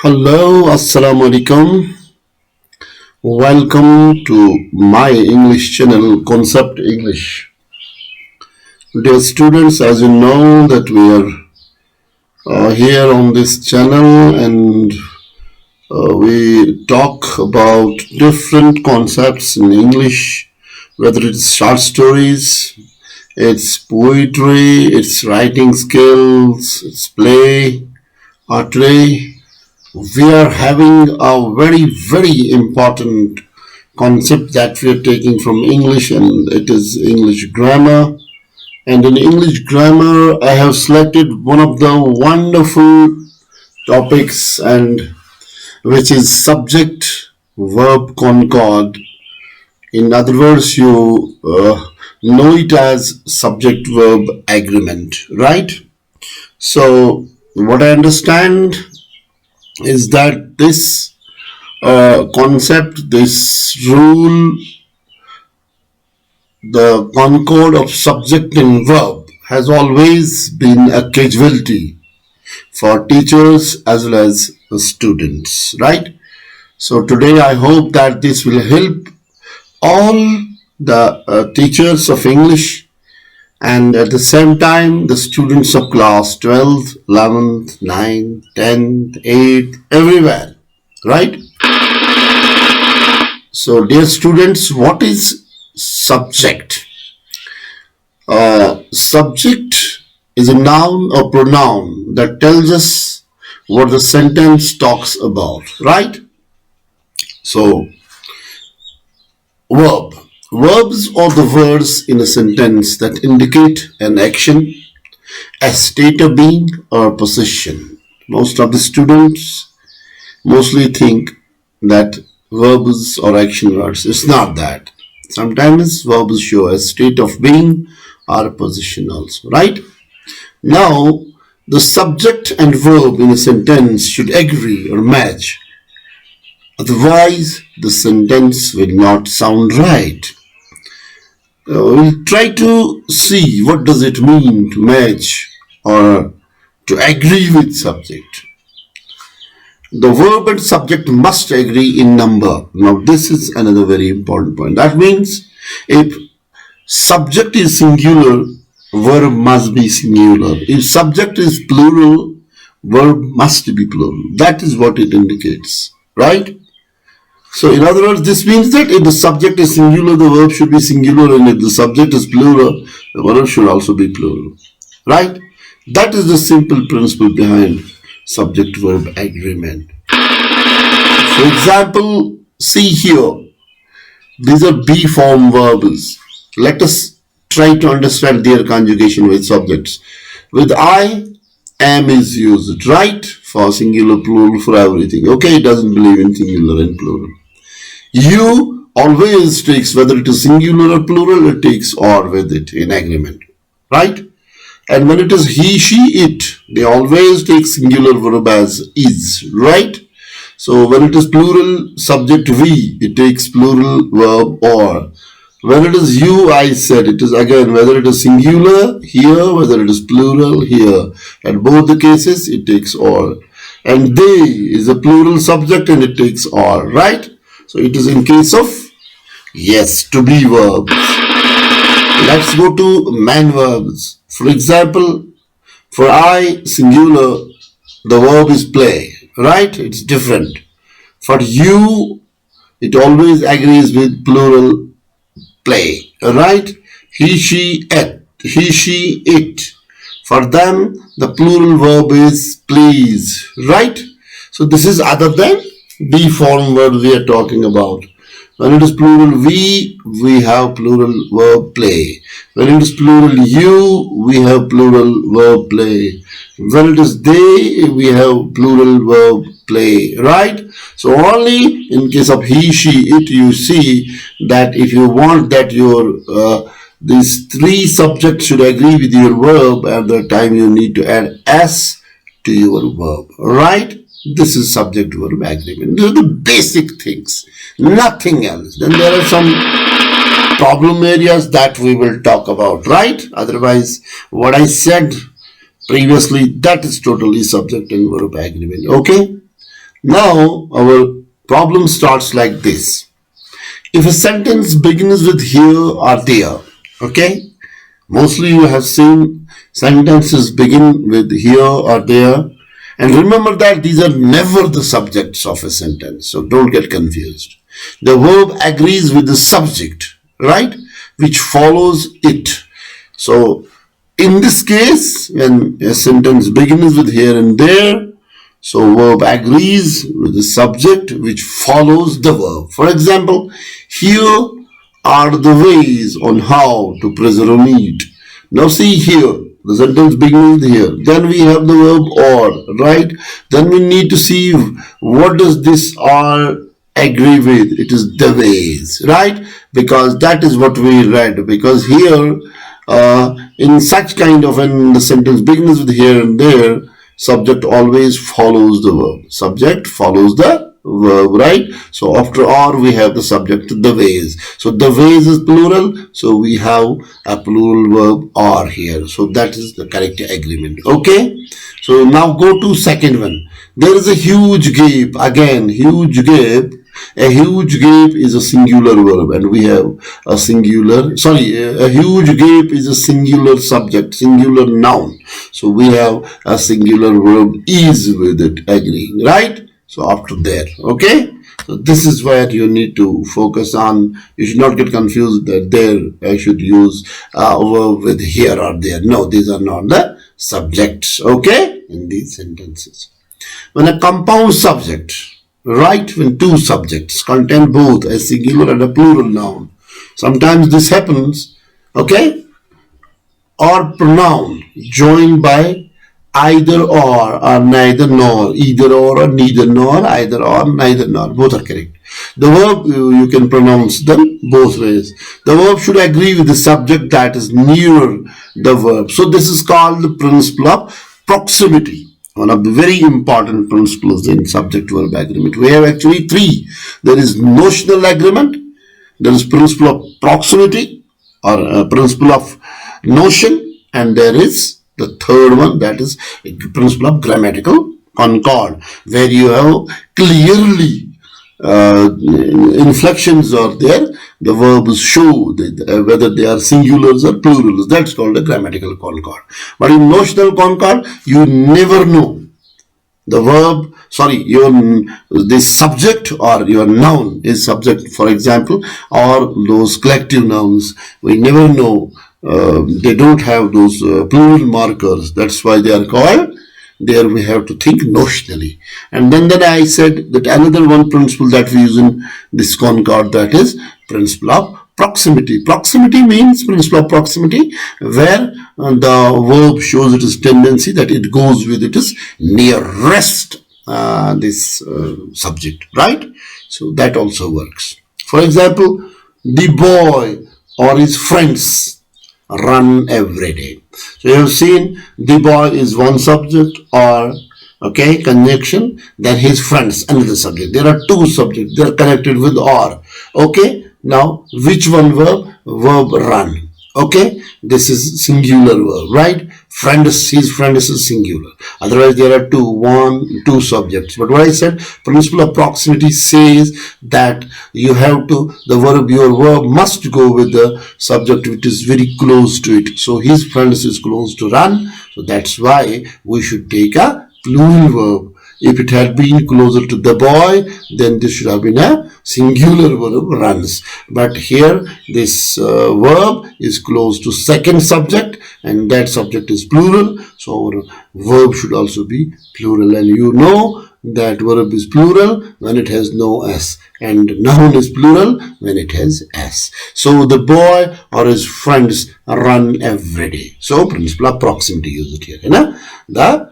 Hello, Assalamu alaikum. Welcome to my English channel, Concept English. Dear students, as you know that we are here on this channel and we talk about different concepts in English, whether it's short stories, it's poetry, it's writing skills, it's play, or today we are having a very important concept that we are taking from English, and it is English grammar. And in English grammar, I have selected one of the wonderful topics, and which is subject verb concord. In other words, you know it as subject verb agreement, right? So, what I understand is that this concept, this rule, the concord of subject and verb has always been a casualty for teachers as well as students, right? So today I hope that this will help all the teachers of English and at the same time the students of class 12th, 11th, 9th, 10th, 8th, everywhere, right? So dear students, what is subject? Subject is a noun or pronoun that tells us what the sentence talks about, right? So verb. Verbs are the words in a sentence that indicate an action, a state of being, or position. Most of the students mostly think that verbs or action words. It's not that. Sometimes verbs show a state of being or a position also, right? Now, the subject and verb in a sentence should agree or match. Otherwise, the sentence will not sound right. We'll try to see what does it mean to match or to agree with subject. The verb and subject must agree in number. Now this is another very important point. That means if subject is singular, verb must be singular. If subject is plural, verb must be plural. That is what it indicates, right? So in other words, this means that if the subject is singular, the verb should be singular, and if the subject is plural, the verb should also be plural. Right? That is the simple principle behind subject-verb agreement. For example, see here, these are B-form verbs. Let us try to understand their conjugation with subjects. With I, am is used, right? For singular, plural, for everything. Okay, it doesn't believe in singular and plural. You always takes, whether it is singular or plural, it takes or with it in agreement, right? And when it is he, she, it, they always take singular verb as is, right? So when it is plural subject we, it takes plural verb or. When it is you, I said, it is again whether it is singular here, whether it is plural here. At both the cases, it takes or. And they is a plural subject and it takes or, right? So it is in case of yes, to be verbs. Let's go to man verbs. For example, for I, singular, the verb is play, right? It's different. For you, it always agrees with plural play, right? He, she, it. For them, the plural verb is please, right? So this is other than B form word we are talking about. When it is plural we have plural verb play. When it is plural you, we have plural verb play. When it is they, we have plural verb play, right? So only in case of he, she, it, you see that if you want that your these three subjects should agree with your verb, at the time you need to add s to your verb, right? This is subject verb agreement. These are the basic things, nothing else. Then there are some problem areas that we will talk about, right? Otherwise, what I said previously, that is totally subject and verb agreement. Okay? Now our problem starts like this. If a sentence begins with here or there, okay? Mostly you have seen sentences begin with here or there. And remember that these are never the subjects of a sentence. So don't get confused. The verb agrees with the subject, right? Which follows it. So in this case, when a sentence begins with here and there, so verb agrees with the subject which follows the verb. For example, here are the ways on how to preserve meat. Now see here, the sentence begins here. Then we have the verb or, right? Then we need to see what does this or agree with. It is the ways, right? Because that is what we read. Because here, in such kind of when the sentence begins with here and there, subject always follows the verb. Subject follows the verb, right? So after or we have the subject, the ways. So the ways is plural, so we have a plural verb or here. So that is the correct agreement. Okay, so now go to second one. There is a huge gap. Again, huge gap. A huge gap is a singular verb, and we have a singular, a huge gap is a singular subject, singular noun. So we have a singular verb is with it, agreeing, right? So after that, okay? So this is where you need to focus on. You should not get confused that there I should use a verb with here or there. No, these are not the subjects, okay? In these sentences. When a compound subject, right, when two subjects contain both a singular and a plural noun, sometimes this happens, okay? Or pronoun joined by either or neither nor, either or neither nor, either or neither nor, both are correct. The verb, you can pronounce them both ways. The verb should agree with the subject that is near the verb. So this is called the principle of proximity. One of the very important principles in subject-verb agreement. We have actually three. There is notional agreement, there is principle of proximity or principle of notion, and there is the third one, that is principle of grammatical concord, where you have clearly inflections are there. The verbs show whether they are singulars or plurals. That's called a grammatical concord. But in notional concord, you never know the verb, the subject or your noun is subject, for example, or those collective nouns. We never know. They don't have those plural markers. That's why they are called. There we have to think notionally. And then I said that another one principle that we use in this concord, that is principle of proximity. Proximity means principle of proximity, where the verb shows its tendency that it goes with its nearest this subject, right? So that also works. For example, the boy or his friends run every day. So you have seen the boy is one subject or conjunction, then his friends another subject. There are two subjects, they are connected with or. Okay, now which one verb? Verb run. Okay, this is singular verb, right? His friend is singular. Otherwise there are two subjects. But what I said, principle of proximity says that you have to, your verb must go with the subject which is very close to it. So his friend is close to run. So that's why we should take a plural verb. If it had been closer to the boy, then this should have been a singular verb, runs. But here this verb is close to second subject, and that subject is plural. So our verb should also be plural. And you know that verb is plural when it has no s, and noun is plural when it has s. So the boy or his friends run every day. So principle of proximity use it here. The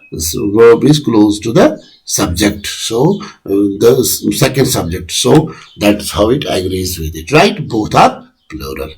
verb is close to the subject, so the second subject, so that's how it agrees with it, right? Both are plural.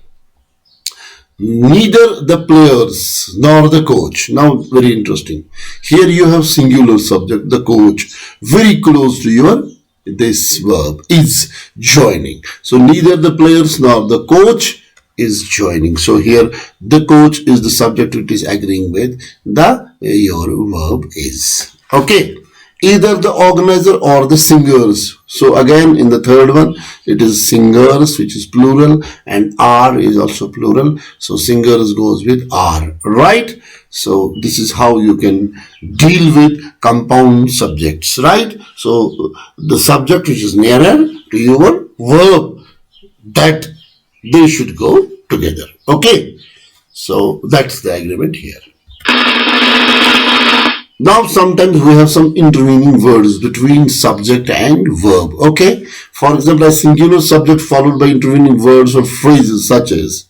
Neither the players nor the coach. Now very interesting, here you have singular subject, the coach, very close to your this verb is joining. So neither the players nor the coach is joining. So here the coach is the subject which is agreeing with the your verb is. Okay, either the organizer or the singers. So again, in the third one, it is singers, which is plural, and R is also plural. So singers goes with R, right? So this is how you can deal with compound subjects, right? So the subject which is nearer to your verb, that they should go together. Okay, so that's the agreement here. Now sometimes we have some intervening words between subject and verb. Okay, for example, a singular subject followed by intervening words or phrases such as,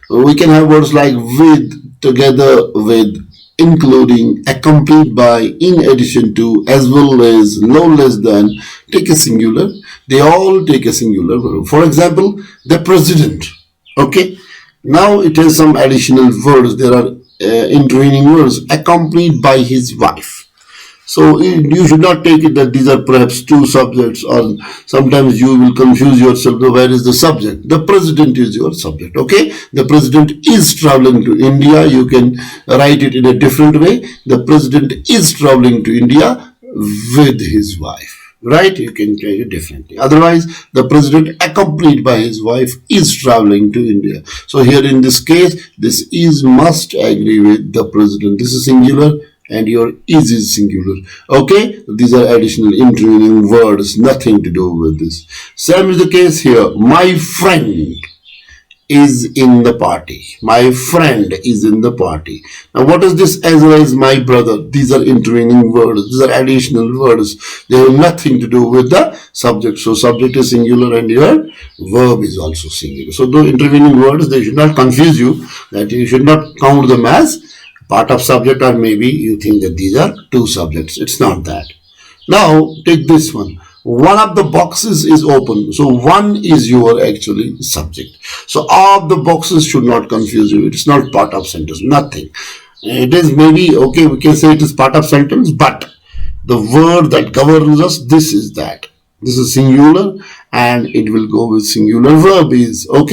we can have words like with, together with, including, accompanied by, in addition to, as well as, no less than, take a singular. They all take a singular verb. For example, the president. Okay, now it has some additional words. There are intervening words, accompanied by his wife. So you should not take it that these are perhaps two subjects, or sometimes you will confuse yourself. Where is the subject? The president is your subject. Okay, the president is traveling to India. You can write it in a different way. The president is traveling to India with his wife. Right? You can take it differently. Otherwise, the president accompanied by his wife is traveling to India. So here in this case, this is must agree with the president. This is singular and your is singular. Okay, these are additional intervening words, nothing to do with this. Same is the case here. My friend is in the party. My friend is in the party. Now, what is this as well as my brother? These are intervening words. These are additional words. They have nothing to do with the subject. So, subject is singular and your verb is also singular. So, the intervening words, they should not confuse you, that you should not count them as part of subject, or maybe you think that these are two subjects. It's not that. Now, take this one. One of the boxes is open. So one is your actually subject. So all of the boxes should not confuse you. It's not part of sentence. Nothing. It is maybe, okay, we can say it is part of sentence, but the word that governs us, this is that. This is singular and it will go with singular verb is. Okay.